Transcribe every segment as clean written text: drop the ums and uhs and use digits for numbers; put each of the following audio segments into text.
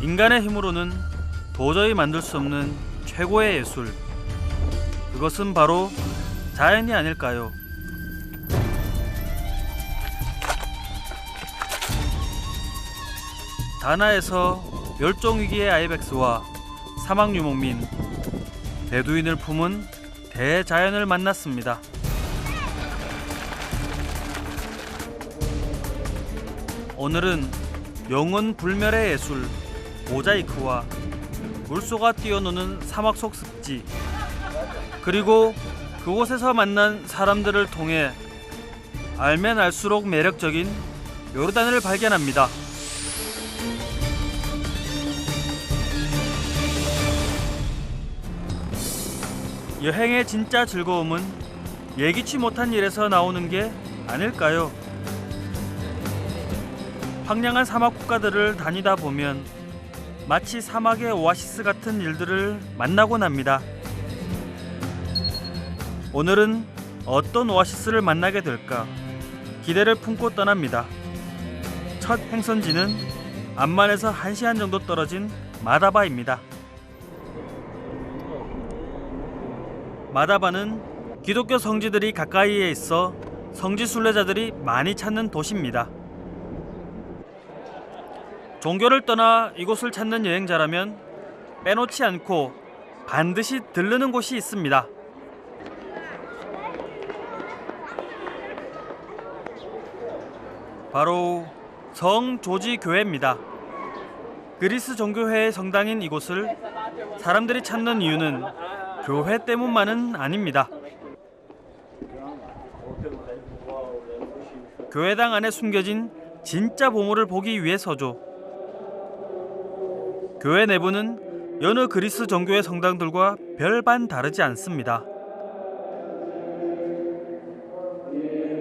인간의 힘으로는 도저히 만들 수 없는 최고의 예술. 그것은 바로 자연이 아닐까요? 다나에서 멸종위기의 아이벡스와 사막유목민, 베두인을 품은 대자연을 만났습니다. 오늘은 영원 불멸의 예술, 모자이크와 물소가 뛰어노는 사막 속 습지, 그리고 그곳에서 만난 사람들을 통해 알면 알수록 매력적인 요르단을 발견합니다. 여행의 진짜 즐거움은 예기치 못한 일에서 나오는 게 아닐까요? 황량한 사막 국가들을 다니다 보면 마치 사막의 오아시스 같은 일들을 만나곤 합니다. 오늘은 어떤 오아시스를 만나게 될까 기대를 품고 떠납니다. 첫 행선지는 암만에서 1시간 정도 떨어진 마다바입니다. 마다바는 기독교 성지들이 가까이에 있어 성지 순례자들이 많이 찾는 도시입니다. 종교를 떠나 이곳을 찾는 여행자라면 빼놓지 않고 반드시 들르는 곳이 있습니다. 바로 성조지 교회입니다. 그리스 종교회의 성당인 이곳을 사람들이 찾는 이유는 교회 때문만은 아닙니다. 교회당 안에 숨겨진 진짜 보물을 보기 위해서죠. 교회 내부는 여느 그리스 종교의 성당들과 별반 다르지 않습니다.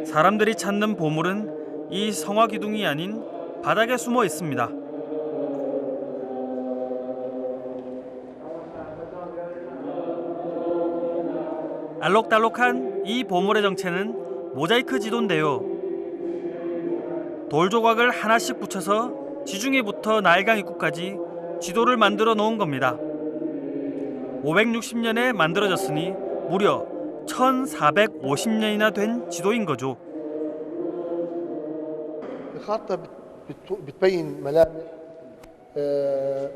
사람들이 찾는 보물은 이 성화 기둥이 아닌 바닥에 숨어 있습니다. 알록달록한 이 보물의 정체는 모자이크 지도인데요. 돌 조각을 하나씩 붙여서 지중해부터 나일강 입구까지 지도를 만들어 놓은 겁니다. 560년에 만들어졌으니 무려 1450년이나 된 지도인 거죠. الخارطة بتبين ملامح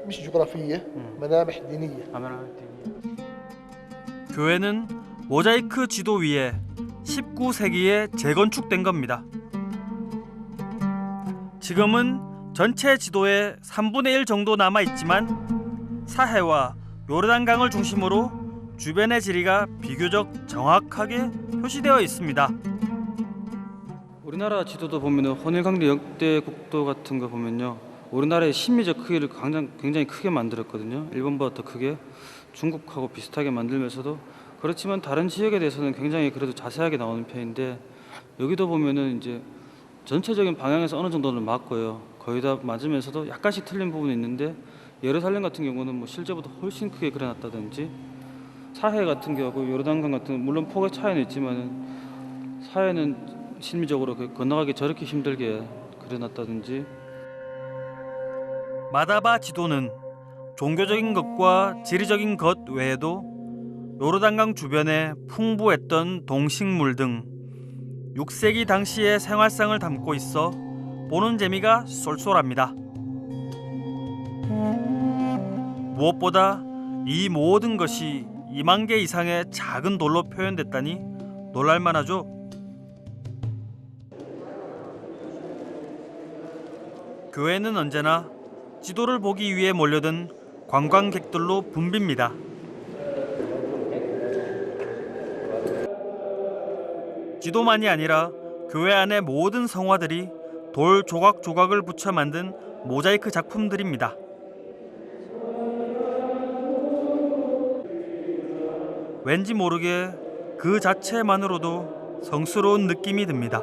مش جغرافية ملامح دينية. 교회는 모자이크 지도 위에 19세기에 재건축된 겁니다. 지금은 전체 지도의 3분의 1 정도 남아있지만 사해와 요르단강을 중심으로 주변의 지리가 비교적 정확하게 표시되어 있습니다. 우리나라 지도도 보면은 헌일강대 역대 국도 같은 거 보면요, 우리나라의 심리적 크기를 굉장히 크게 만들었거든요. 일본보다 더 크게, 중국하고 비슷하게 만들면서도 그렇지만 다른 지역에 대해서는 굉장히 그래도 자세하게 나오는 편인데, 여기도 보면은 이제 전체적인 방향에서 어느 정도는 맞고요. 거의 다 맞으면서도 약간씩 틀린 부분이 있는데, 예루살렘 같은 경우는 뭐 실제보다 훨씬 크게 그려놨다든지, 사해 같은 경우 요르단강 같은 물론 폭의 차이는 있지만은 사해는 심리적으로 건너가기 저렇게 힘들게 그려놨다든지. 마다바 지도는 종교적인 것과 지리적인 것 외에도 요르단강 주변에 풍부했던 동식물 등 6세기 당시의 생활상을 담고 있어 보는 재미가 쏠쏠합니다. 무엇보다 이 모든 것이 2만 개 이상의 작은 돌로 표현됐다니 놀랄만하죠. 교회는 언제나 지도를 보기 위해 몰려든 관광객들로 붐빕니다. 지도만이 아니라 교회 안의 모든 성화들이 돌 조각조각을 붙여 만든 모자이크 작품들입니다. 왠지 모르게 그 자체만으로도 성스러운 느낌이 듭니다.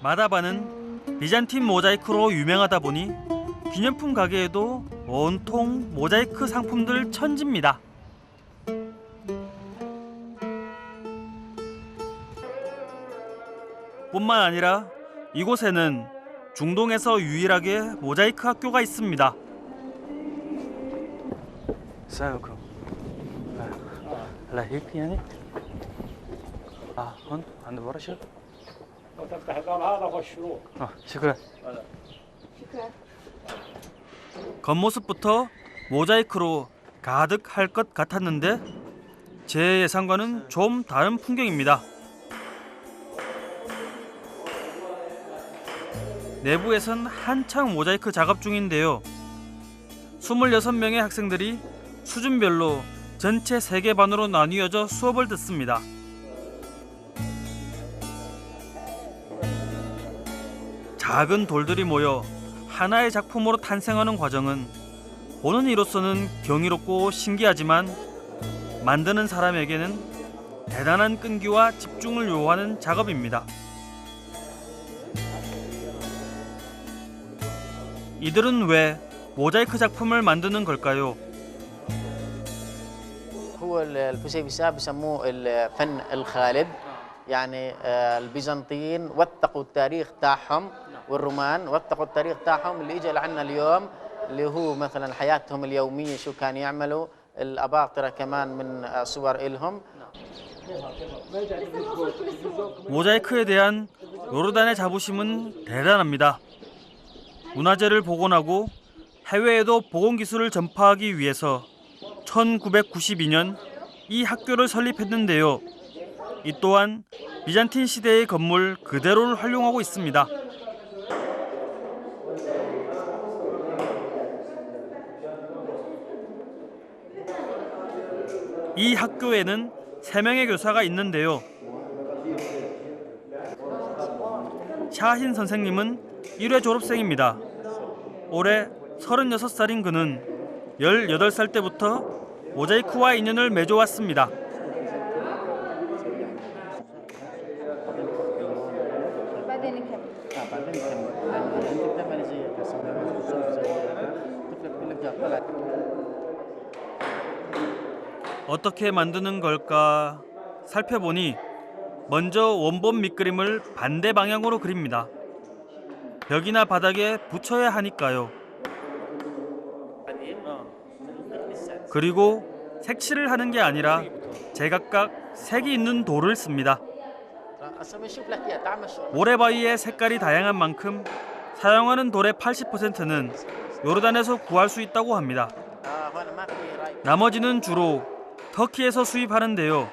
마다바는 비잔틴 모자이크로 유명하다 보니 기념품 가게에도 온통 모자이크 상품들 천지입니다. 뿐만 아니라 이곳에는 중동에서 유일하게 모자이크 학교가 있습니다. 싸요그. لا هيك يعني. هون عند ورشة. وتفتح الباب هذا والشروق. شكرا. 겉모습부터 모자이크로 가득할 것 같았는데 제 예상과는 좀 다른 풍경입니다. 내부에선 한창 모자이크 작업 중인데요. 26명의 학생들이 수준별로 전체 3개 반으로 나뉘어져 수업을 듣습니다. 작은 돌들이 모여 하나의 작품으로 탄생하는 과정은 보는 이로서는 경이롭고 신기하지만 만드는 사람에게는 대단한 끈기와 집중을 요하는 작업입니다. 이들은 왜 모자이크 작품을 만드는 걸까요? هو الفسيفساء بسموه الفن الخالد يعني البيزنطيين وثقوا التاريخ تاعهم والرومان وثقوا التاريخ تاعهم اللي اجى لعنا اليوم اللي هو مثلا حياتهم اليوميه شو كانوا يعملوا الاباطره كمان من صور إلهم. 모자이크에 대한 요르단의 자부심은 대단합니다. 문화재를 복원하고 해외에도 복원 기술을 전파하기 위해서 1992년 이 학교를 설립했는데요. 이 또한 비잔틴 시대의 건물 그대로를 활용하고 있습니다. 이 학교에는 3명의 교사가 있는데요. 샤힌 선생님은 1회 졸업생입니다. 올해 36살인 그는 18살 때부터 모자이크와 인연을 맺어왔습니다. 어떻게 만드는 걸까 살펴보니 먼저 원본 밑그림을 반대 방향으로 그립니다. 벽이나 바닥에 붙여야 하니까요. 그리고 색칠을 하는 게 아니라 제각각 색이 있는 돌을 씁니다. 모래바위의 색깔이 다양한 만큼 사용하는 돌의 80%는 요르단에서 구할 수 있다고 합니다. 나머지는 주로 터키에서 수입하는데요.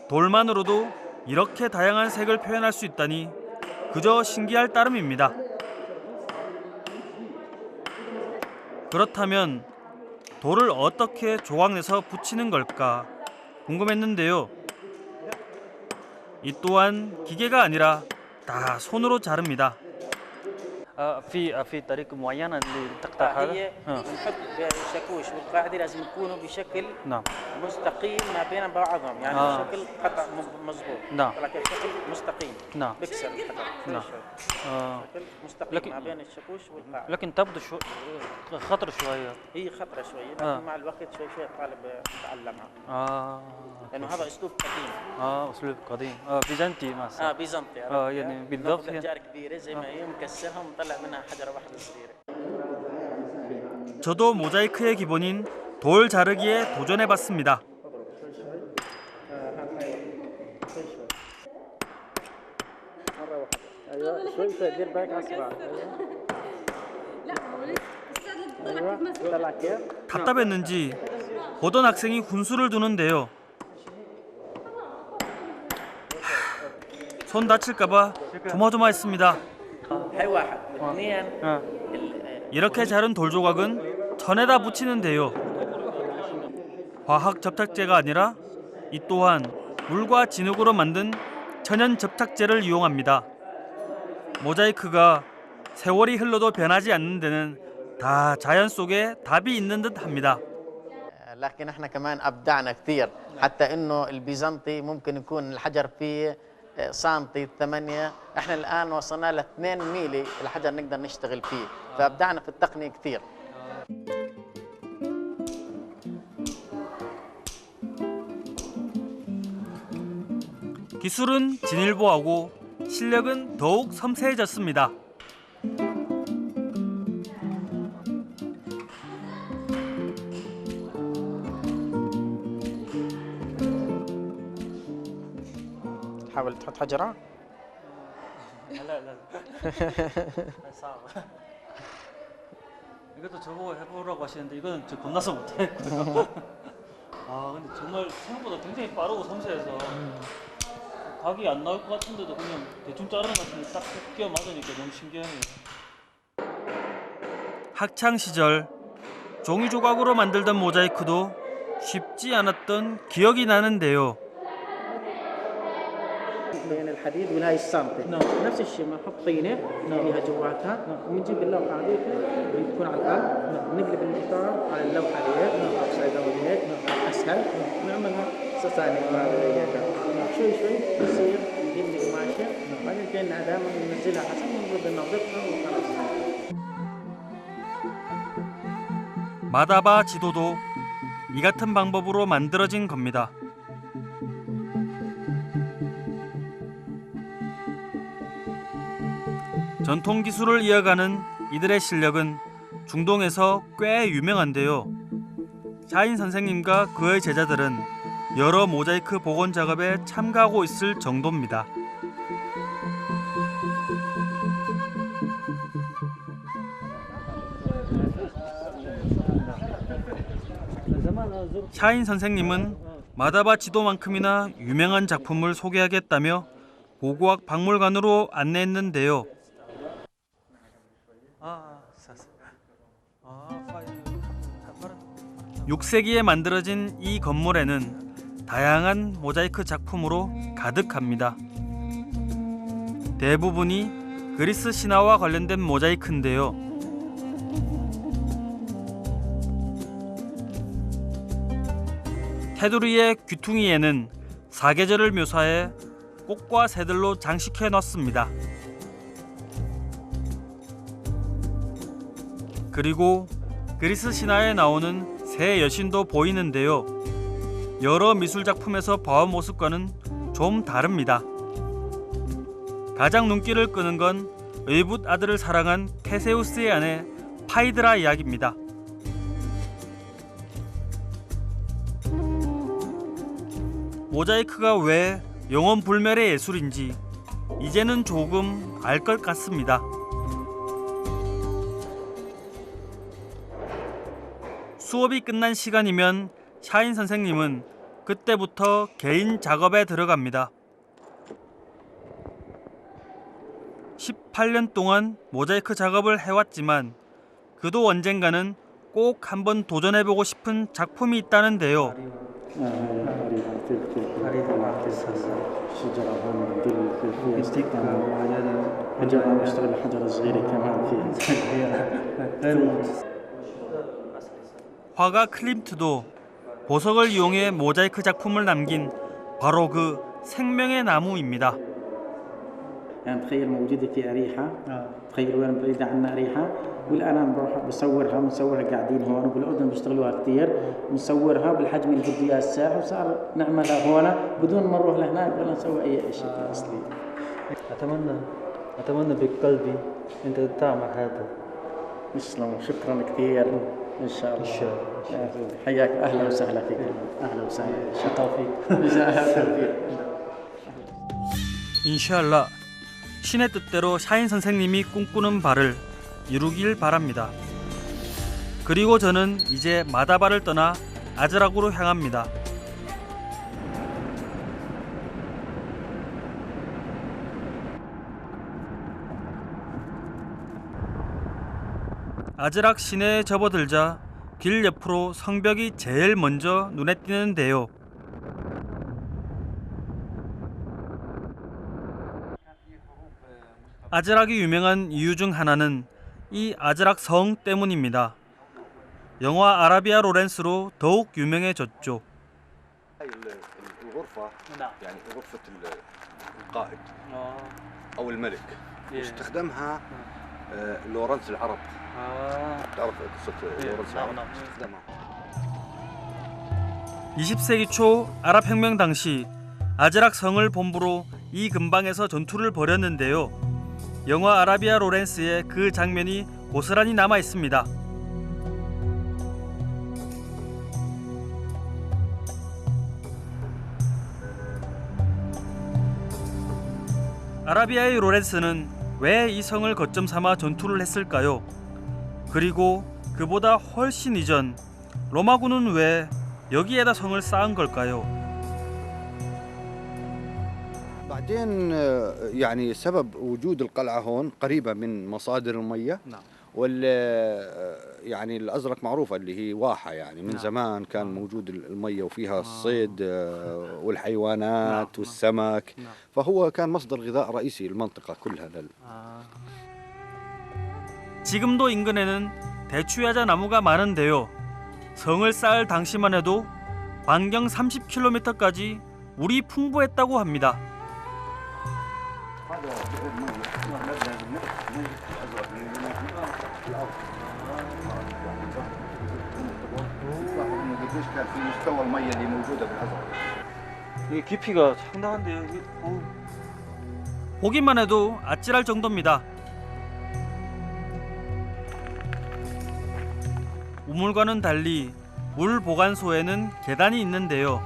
돌만으로도 이렇게 다양한 색을 표현할 수 있다니 그저 신기할 따름입니다. 그렇다면 돌을 어떻게 조각내서 붙이는 걸까 궁금했는데요. 이 또한 기계가 아니라 다 손으로 자릅니다. في طريقة معينة لتقطع هذا؟ هي بنحط شاكوش والقاعده لازم يكونوا بشكل نعم. مستقيم ما بين بعضهم يعني بشكل قطع مضبوط نعم. طلع بشكل مستقيم نعم. بكسر الحجر نعم. بشكل مستقيم لكن- ما بين الشاكوش والقاعده لكن تبدو خطر شوية. هي خطره شويه لكن مع الوقت شوي شوي الطالب يتعلمها لانه هذا اسلوب قديم أسلوب قديم. بيزنطي مثلا. بيزنطي يعني بالضبط ناخذ احجار كبيره زي ما هي مكسرها ونطلع منها حجره واحده صغيره. 저도 모자이크의 기본인 돌 자르기에 도전해봤습니다. شوي شوي دير بالك على الصباع طلع كيف؟ 답답했는지 보던 학생이 훈수를 두는데요. 손 다칠까봐 조마조마했습니다. هاي واحد اثنين 이렇게 자른 돌 조각은 천에다 붙이는데요. 화학 접착제가 아니라 이 또한 물과 진흙으로 만든 천연 접착제를 이용합니다. 모자이크가 세월이 흘러도 변하지 않는 데는 다 자연 속에 답이 있는 듯합니다. لكن احنا كمان ابدعنا كثير حتى انه البيزنطي ممكن يكون الحجر فيه سنتي 8 احنا الان وصلنا ل 2 ميلي الحجر نقدر نشتغل فيه فابدعنا في التقنيه كثير. 기술은 진일보하고 실력은 더욱 섬세해졌습니다. تحاول تحط حجرة. لا. 이것도 저보고 해보라고 하시는데 이거는 저 겁나서 못하겠고요. 아 근데 정말 생각보다 굉장히 빠르고 섬세해서 각이 안 나올 것 같은데도 그냥 대충 자르는 것 같은데 딱 끼워 맞으니까 너무 신기하네요. 학창 시절 종이 조각으로 만들던 모자이크도 쉽지 않았던 기억이 나는데요. بين الحديد والهاي الصامتة نفس الشيء بنحط طينة فيها جواتها وبنجيب اللوحة هذيك اللي بتكون على الأرض نقلب الإطار على اللوحة هيك أبسايد داون هيك أسهل ونعملها ثانية شوي بصير نجيب القماشة بعدين كأنها دائما ننزلها حسب ما نرد ننظفها وخلاص. 마다바 지도도 이 같은 방법으로 만들어진 겁니다. 전통 기술을 이어가는 이들의 실력은 중동에서 꽤 유명한데요. 샤인 선생님과 그의 제자들은 여러 모자이크 복원 작업에 참가하고 있을 정도입니다. 샤인 선생님은 마다바 지도만큼이나 유명한 작품을 소개하겠다며 고고학 박물관으로 안내했는데요. 6세기에 만들어진 이 건물에는 다양한 모자이크 작품으로 가득합니다. 대부분이 그리스 신화와 관련된 모자이크인데요. 테두리의 귀퉁이에는 사계절을 묘사해 꽃과 새들로 장식해 놨습니다. 그리고 그리스 신화에 나오는 새 여신도 보이는데요. 여러 미술 작품에서 봐온 모습과는 좀 다릅니다. 가장 눈길을 끄는 건 의붓 아들을 사랑한 테세우스의 아내 파이드라 이야기입니다. 모자이크가 왜 영원 불멸의 예술인지 이제는 조금 알 것 같습니다. 수업이 끝난 시간이면 샤인 선생님은 그때부터 개인 작업에 들어갑니다. 18년 동안 모자이크 작업을 해왔지만 그도 언젠가는 꼭 한번 도전해보고 싶은 작품이 있다는데요. 화가 클림트도 보석을 이용해 모자이크 작품을 남긴 바로 그 생명의 나무입니다. يعني تخيل موجودة في أريحة تخيل وين بعيدة عنا أريحة والآن أنا بروح بنصورها قاعدين هون وبالأردن بيشتغلوها كثير بنصورها بالحجم اللي بده إياه الساعة وصار نعملها هون بدون ما نروح لهناك ولا نسوي أي شيء أصلي. أتمنى بقلبي أنت تعمل هذا. تسلم شكرا كثير إن شاء الله. حياك أهلا وسهلا فيك. أهلا وسهلا. شكرا فيك. 인샬라 신의 뜻대로 샤인 선생님이 꿈꾸는 바를 이루길 바랍니다. 그리고 저는 이제 마다바를 떠나 아즈락으로 향합니다. 아즈락 시내에 접어들자 길 옆으로 성벽이 제일 먼저 눈에 띄는데요. 아즈락이 유명한 이유 중 하나는 이 아즈락 성 때문입니다. 영화 아라비아 로렌스로 더욱 유명해졌죠. الغرفة يعني غرفة القائد أو الملك واستخدمها لورنس العرب. 아, تعرف قصة لورنس العرب؟ نعم. 20세기 초 아랍 혁명 당시 아즈락 성을 본부로 이 근방에서 전투를 벌였는데요. 영화 아라비아 로렌스에 그 장면이 고스란히 남아 있습니다. 아라비아의 로렌스는 왜 이 성을 거점 삼아 전투를 했을까요? 그리고 그보다 훨씬 이전 로마군은 왜 여기에다 성을 쌓은 걸까요? بعدين يعني سبب وجود القلعة هون قريبة من مصادر المية. نعم. وال يعني الأزرق معروفة اللي هي واحة، يعني من نعم. زمان كان موجود المية وفيها الصيد والحيوانات والسمك. نعم. فهو كان مصدر غذاء رئيسي للمنطقة كلها. 지금도 인근에는 대추야자 나무가 많은데요. 성을 쌓을 당시만 해도 반경 30km까지 물이 풍부했다고 합니다. 여기 깊이가 상당한데요. 여기. 보기만 해도 아찔할 정도입니다. 우물과는 달리 물 보관소에는 계단이 있는데요.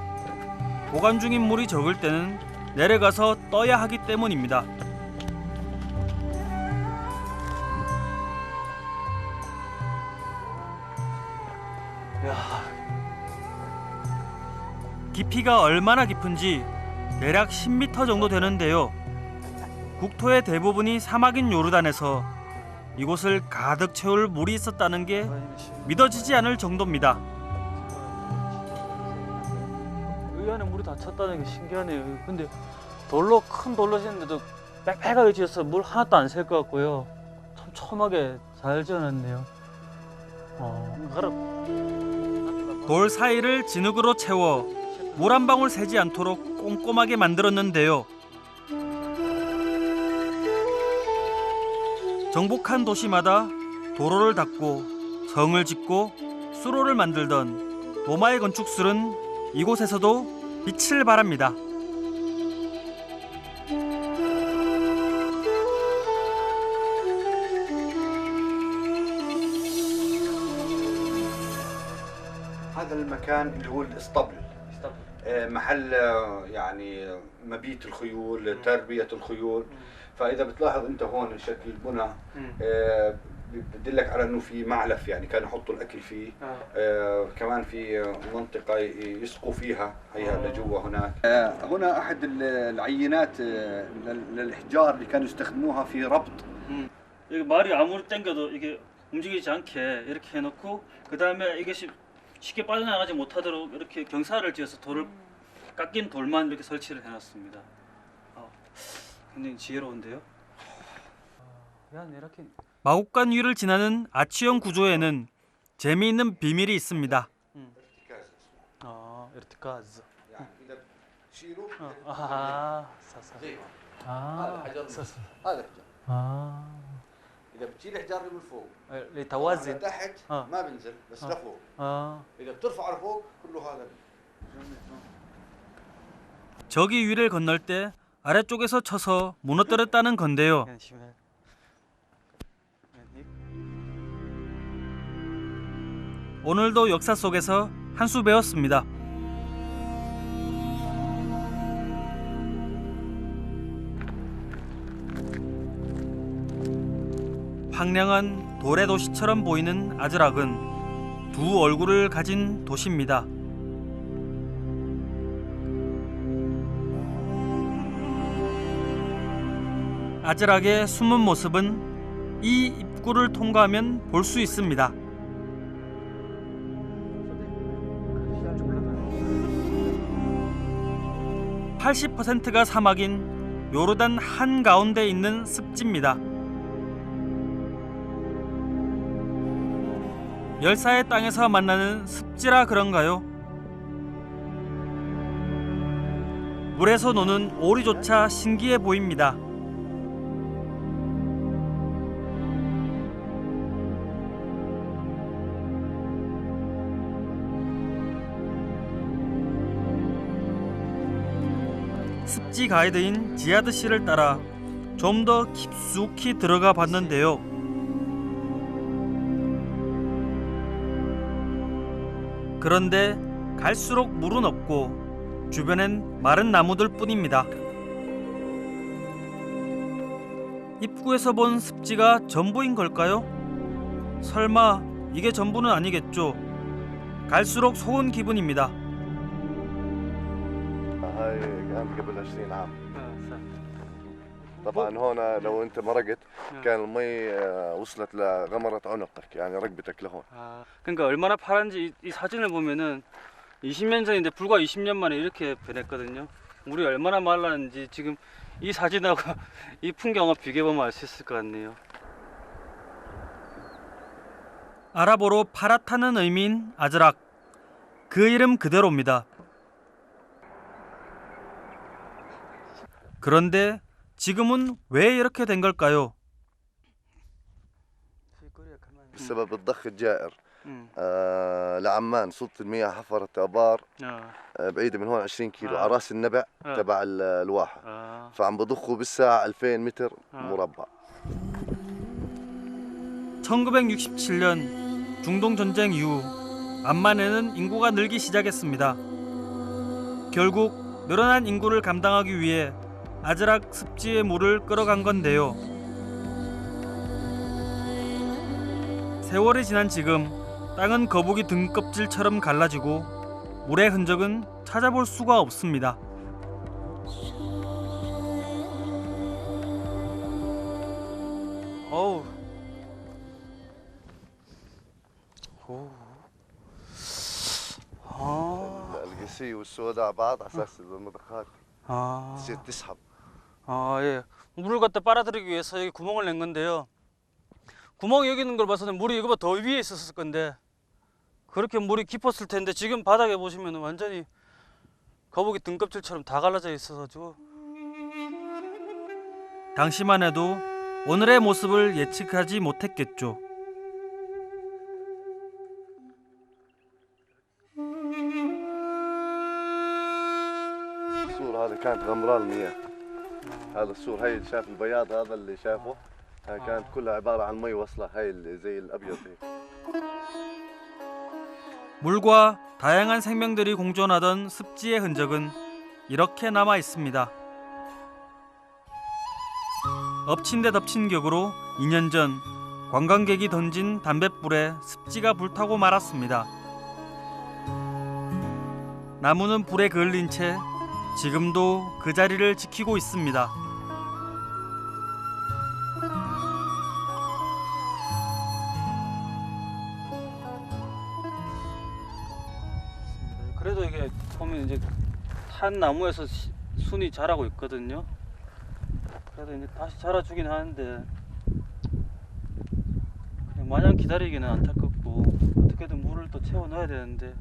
보관 중인 물이 적을 때는 내려가서 떠야 하기 때문입니다. 깊이가 얼마나 깊은지 대략 10m 정도 되는데요. 국토의 대부분이 사막인 요르단에서 이곳을 가득 채울 물이 있었다는 게 믿어지지 않을 정도입니다. 이 안에 물이 다 찼다는 게 신기하네요. 근데 돌로 큰 돌로 짓는데도 빽빽하게 지어서 물 하나도 안 셀 것 같고요. 참 촘하게 잘 지어놨네요. 돌 사이를 진흙으로 채워 물 한 방울 새지 않도록 꼼꼼하게 만들었는데요. 정복한 도시마다 도로를 닦고 성을 짓고 수로를 만들던 로마의 건축술은 이곳에서도 빛을 발합니다. هذا المكان اللي هو الاسطبل. محل يعني مبيت الخيول، تربية الخيول. فإذا بتلاحظ أنت هون شكل البنى بدلك على إنه في معلف، يعني كانوا يحطوا الأكل فيه. كمان في منطقة يسقوا فيها، هيها لجوا هناك. هنا أحد العينات للإحجار اللي كانوا يستخدموها في ربط. 여기 말이 아무리 당겨도 이게 움직이지 않게 이렇게 해놓고 그 다음에 이것이 쉽게 빠져나가지 못하도록 이렇게 경사를 지어서 돌을 깎인 돌만 이렇게 설치를 해놨습니다. 굉장히 지혜로운데요. 이렇게 마곡간 위를 지나는 아치형 구조에는 재미있는 비밀이 있습니다. ارتكاز. يعني إذا بتشيله 사사. هذا الحجر هذا الحجر. إذا بتشيل الحجر من فوق لتوازن. تحت ما بنزل بس لفوق. إذا بترفع لفوق كله هذا. 저기 위를 건널 때 아래쪽에서 쳐서 무너뜨렸다는 건데요. 오늘도 역사 속에서 한 수 배웠습니다. 황량한 돌의 도시처럼 보이는 아즈락은 두 얼굴을 가진 도시입니다. 아즈락의 숨은 모습은 이 입구를 통과하면 볼 수 있습니다. (80%가) 사막인 요르단 한가운데 있는 습지입니다. 열사의 땅에서 만나는 습지라 그런가요? 물에서 노는 오리조차 신기해 보입니다. 습지 가이드인 지하드 씨를 따라 좀 더 깊숙이 들어가 봤는데요. 그런데 갈수록 물은 없고 주변엔 마른 나무들 뿐입니다. 입구에서 본 습지가 전부인 걸까요? 설마 이게 전부는 아니겠죠. 갈수록 속은 기분입니다. هاي كانت قبل 20 عام. طبعا هون لو انت مرقت كان المي وصلت لغمرة عنقك يعني ركبتك لهون. 그러니까 얼마나 파란지 이 사진을 보면은 20년 전인데 불과 20년 만에 이렇게 변했거든요. 물이 얼마나 말랐는지 지금 이 사진하고 이 풍경을 비교해보면 알 수 있을 것 같네요. 아랍어로 파랗다는 의미인 아즈락. 그 이름 그대로입니다. 그런데 지금은 왜 이렇게 된 걸까요? بسبب الضخ الجائر. لعمان سلطة المياه حفرت ابار بعيدة من هون 20 كيلو على راس النبع تبع الواحة. فعم بضخوا بالساعة 2000 متر مربع. 1967년 중동 전쟁 이후 암만에는 인구가 늘기 시작했습니다. 결국 늘어난 인구를 감당하기 위해 아즈락 습지의 물을 끌어간 건데요. 세월이 지난 지금 땅은 거북이 등껍질처럼 갈라지고 물의 흔적은 찾아볼 수가 없습니다. 어우. القسي والسوداء بعض على اساس المضخات تصير تسحب. 예. 물을 갖다 빨아들이기 위해서 여기 구멍을 낸 건데요. 구멍이 여기 있는 걸 봐서는 물이 이거보다 더 위에 있었을 건데 그렇게 물이 깊었을 텐데 지금 바닥에 보시면 완전히 거북이 등껍질처럼 다 갈라져 있어가지고 당시만 해도 오늘의 모습을 예측하지 못했겠죠. السور هذا كانت غمران المياه. هذا السور هي شايف البياض هذا اللي شايفه هاي كانت كلها عبارة عن مي وصلة هاي اللي زي الأبيض هيك. 물과 다양한 생명들이 공존하던 습지의 흔적은 이렇게 남아 있습니다. 엎친 데 덮친 격으로 2년 전 관광객이 던진 담뱃불에 습지가 불타고 말았습니다. 나무는 불에 그을린 채 지금도 그 자리를 지키고 있습니다. 그래도 이게 보면 이제 탄 나무에서 순이 자라고 있거든요. 그래도 이제 다시 자라주긴 하는데 그냥 마냥 기다리기는 안타깝고 어떻게든 물을 또 채워 넣어야 되는데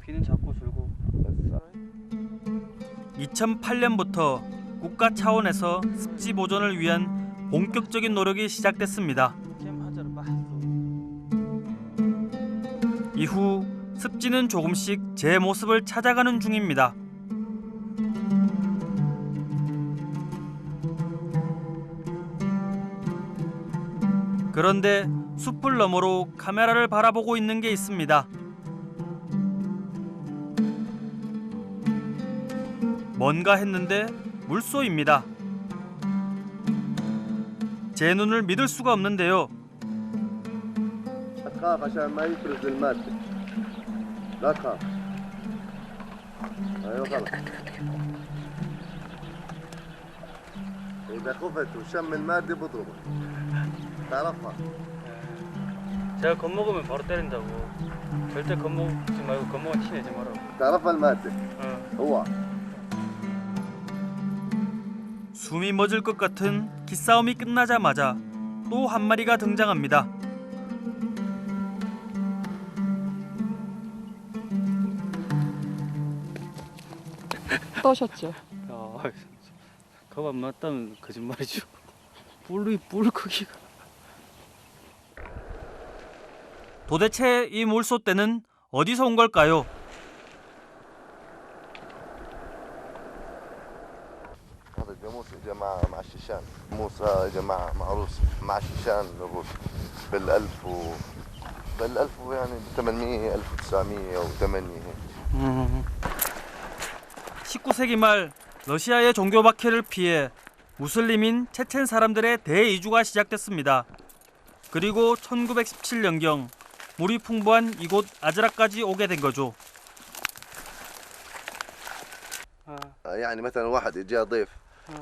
비는 자꾸 줄고. 2008년부터 국가 차원에서 습지 보존을 위한 본격적인 노력이 시작됐습니다. 이후 습지는 조금씩 제 모습을 찾아가는 중입니다. 그런데 숲을 너머로 카메라를 바라보고 있는 게 있습니다. 뭔가 했는데 물소입니다. 제 눈을 믿을 수가 없는데요. تخاف عشان ما يفرز المادة. لا تخاف. ايوه خلص. إذا خفت وشم المادة بضربك. تعرفها. 제가 겁먹으면 바로 때린다고. 절대 겁먹지 말고 겁먹은 티 내지 말라고. تعرفها المادة. هو. 숨이 멎을 것 같은 기싸움이 끝나자마자 또 한 마리가 등장합니다. 떠셨죠? 겁 안 맞다면 거짓말이죠. 뿔 크기가. 도대체 이 물소떼는 어디서 온 걸까요? اجى مع الشيشان. موسى اجى مع روسيا مع الشيشان الروس بال1000 يعني 800 1908 هيك. 19세기 말 러시아의 종교 박해를 피해 무슬림인 체첸 사람들의 대이주가 시작됐습니다. 그리고 1917년경 물이 풍부한 이곳 아즈락까지 오게 된 거죠. يعني مثلا واحد اجى ضيف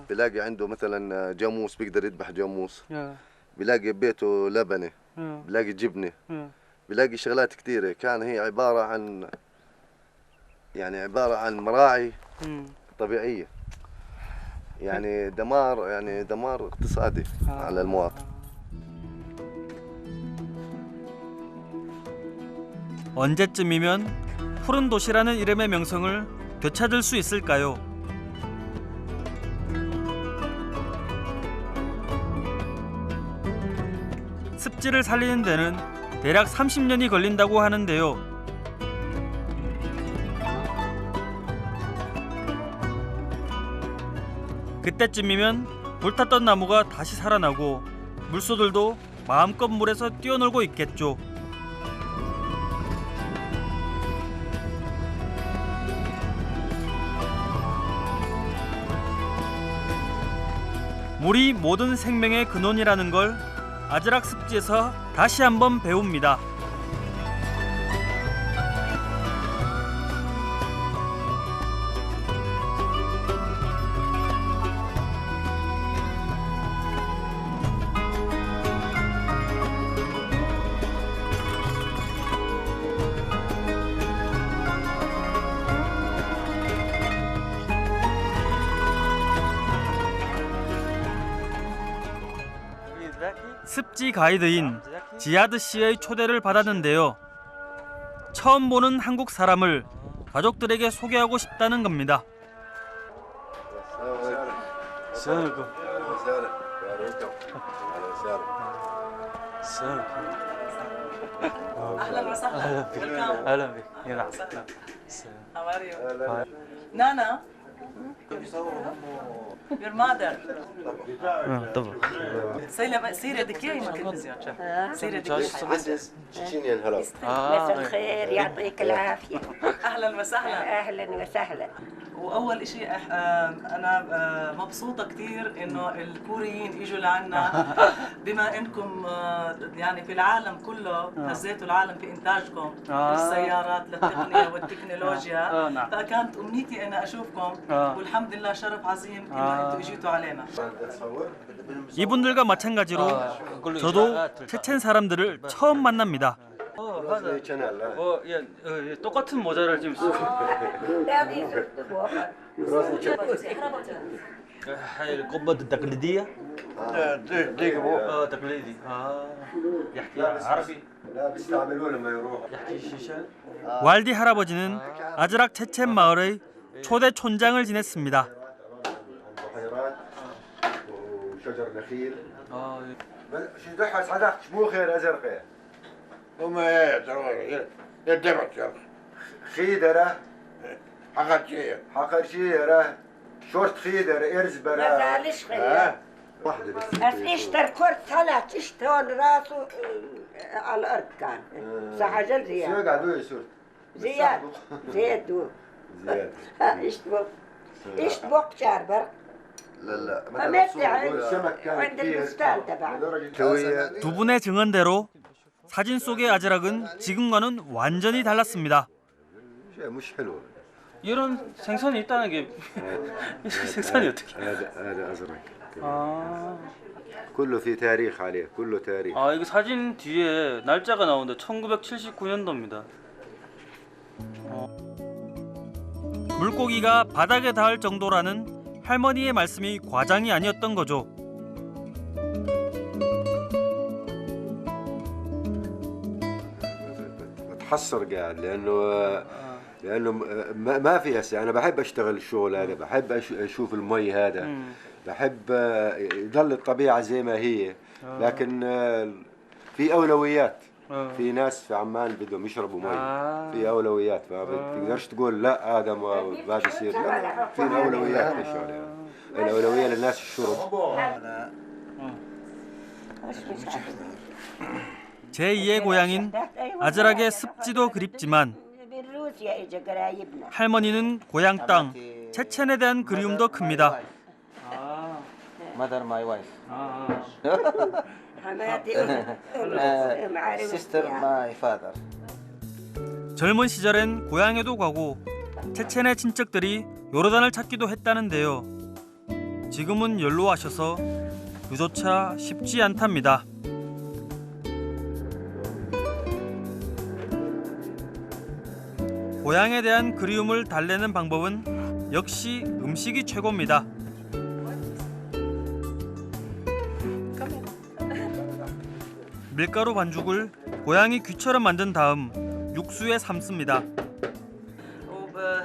بيلاقي عنده مثلا جاموس بيقدر يذبح جاموس، بيلاقي ببيته لبنه، بيلاقي جبنه، بيلاقي شغلات كثيره. كان هي عباره عن مراعي طبيعيه، يعني دمار اقتصادي على المواطن. 언제쯤이면 푸른 도시라는 이름의 명성을 되찾을 수 있을까요? 습지를 살리는 데는 대략 30년이 걸린다고 하는데요. 그때쯤이면 불탔던 나무가 다시 살아나고 물소들도 마음껏 물에서 뛰어놀고 있겠죠. 물이 모든 생명의 근원이라는 걸 아즈락 습지에서 다시 한번 배웁니다. 습지 가이드인 지하드 씨의 초대를 받았는데요. 처음 보는 한국 사람을 가족들에게 소개하고 싶다는 겁니다. Nana, your mother. سيرة دكية مساء الخير يعطيك العافية. أهلا وسهلا. أهلا وسهلا. وأول شيء أنا مبسوطة كثير إنه الكوريين إجوا لعنا بما إنكم يعني في العالم كله هزيتوا العالم في إنتاجكم للسيارات للتقنية والتكنولوجيا. فكانت أمنيتي أنا أشوفكم والحمد لله شرف عظيم إنه أنتوا إجيتوا علينا. 이분들과 마찬가지로 저도 체첸 사람들을 처음 만납니다. 똑같은 모자를 지금 쓰고. هاي القبة التقليدية؟ تقليدي. يحكي عربي. لا بيستعملوه لما يروح. يحكي شيشان. 왈디 할아버지는 아즈락 체첸 마을의 초대 촌장을 지냈습니다. وشجر نخيل. شو دحس حدك شمو خير ازرقه. وما يدمت يا خيدره حقر شيره شورت خيدره ارز برا. ما زالش خير. واحده بس. اشتر كرة سلط اشتون راسه على الارض كان. سحجل زياد. شو قعدوا يسول؟ زياد دو. زياد. اشتبق شاربر. لا عند البستان تبعه. 두 분의 증언대로 사진 속의 아즈락은 지금과는 완전히 달랐습니다. مش حلو. 이런 생선이 있다는 게 생선이 어떻게? هذا ازرق. كله في تاريخ عليه. كله تاريخ. 이거 사진 뒤에 날짜가 나오는데 1979년도입니다. 물고기가 바닥에 닿을 정도라는 할머니의 말씀이 과장이 아니었던 거죠. بتحسر قاعد لانه ما في هسه. انا بحب اشتغل الشغل هذا، بحب اشوف المي هذا، بحب يضل الطبيعه زي ما هي، لكن في اولويات. في ناس في عمان بدهم يشربوا مي في اولويات ما بتقدرش تقول لا هذا ما بيصير لا في اولويات للشغله الاولويه للناس الشرب. 제2의 고향인 아즈락의 습지도 그립지만 할머니는 고향 땅 체첸에 대한 그리움도 큽니다. mother my wife. حماتي sister my father. 젊은 시절엔 고향에도 가고 체첸의 친척들이 요르단을 찾기도 했다는데요. 지금은 연로하셔서 그조차 쉽지 않답니다. 고향에 대한 그리움을 달래는 방법은 역시 음식이 최고입니다. 밀가루 반죽을 고양이 귀처럼 만든 다음 육수에 삶습니다.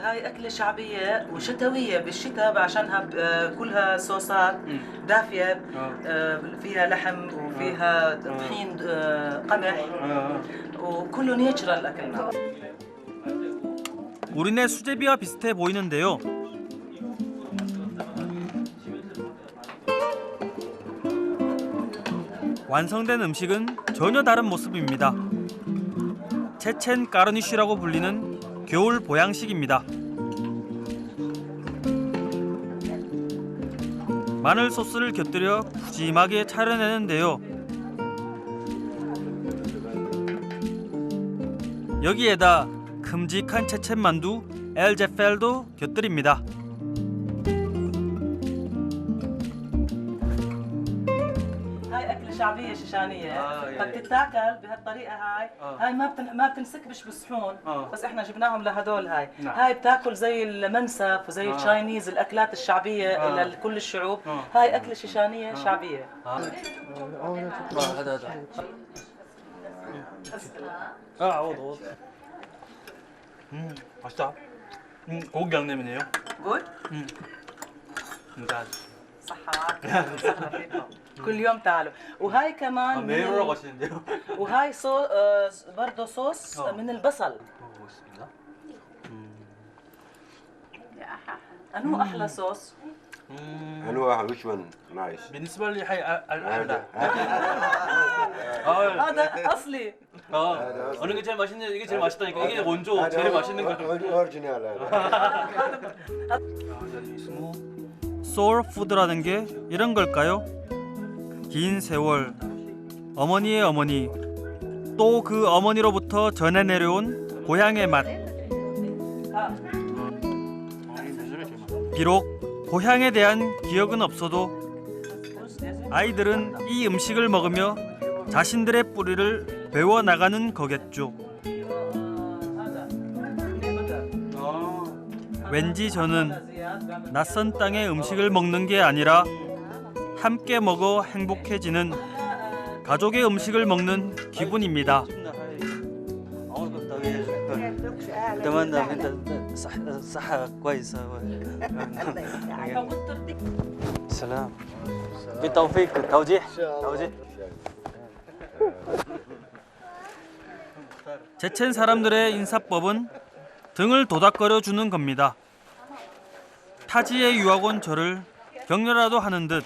هاي أكلة شعبية وشتوية بالشتاء عشانها كلها صوصات دافية فيها لحم وفيها طحين قمح وكله نيتشرال أكلنا. 우리네 수제비와 비슷해 보이는데요. 완성된 음식은 전혀 다른 모습입니다. 체첸 까르니쉬라고 불리는 겨울 보양식입니다. 마늘 소스를 곁들여 푸짐하게 차려내는데요. 여기에다 큼직한 체첸 만두 엘제펠도 곁들입니다. شعبية شيشانية فبتتاكل بهالطريقة هاي ما بتنسكبش بالصحون بس احنا جبناهم لهدول هاي بتاكل زي المنسف وزي التشاينيز الاكلات الشعبية لكل الشعوب هاي أكلة شيشانية شعبية. 맛있다. 고기 양념이네요. good? صحة كل يوم تعالوا وهاي كمان 메이로라고 하시는데요. وهاي برضه صوص من البصل. أنو أحلى صوص؟ انواع which one nice بالنسبة لي حي الأحلى. هذا أصلي. 어느 게 제일 맛있냐 이게 제일 맛있다니까 이게 원조 제일 맛있는 거. اوريجينال هذا. 소울 푸드라는 게 이런 걸까요? 긴 세월 어머니의 어머니 또 그 어머니로부터 전해 내려온 고향의 맛. 비록 고향에 대한 기억은 없어도 아이들은 이 음식을 먹으며 자신들의 뿌리를 배워 나가는 거겠죠. 왠지 저는 낯선 땅의 음식을 먹는 게 아니라 함께 먹어 행복해지는 가족의 음식을 먹는 기분입니다. أتمنى أنت صحة كويسة. سلام. بالتوفيق توجيه. 체첸 사람들의 인사법은 등을 도닥거려 주는 겁니다. 타지에 유학 온 저를 격려라도 하는 듯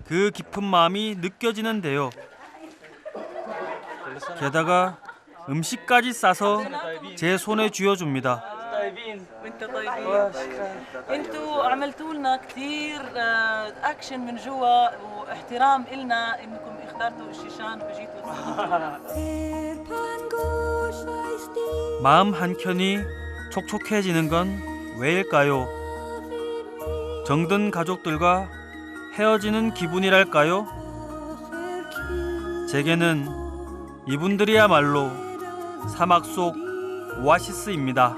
그 깊은 마음이 느껴지는데요. 게다가 음식까지 싸서 제 손에 쥐어줍니다. انتوا عملتوا لنا كثير اكشن من جوا واحترام إلنا انكم اخترتوا الشيشان وجيتوا. 마음 한켠이 촉촉해지는 건 왜일까요? 정든 가족들과 헤어지는 기분이랄까요? 제게는 이분들이야말로 사막 속 오아시스입니다.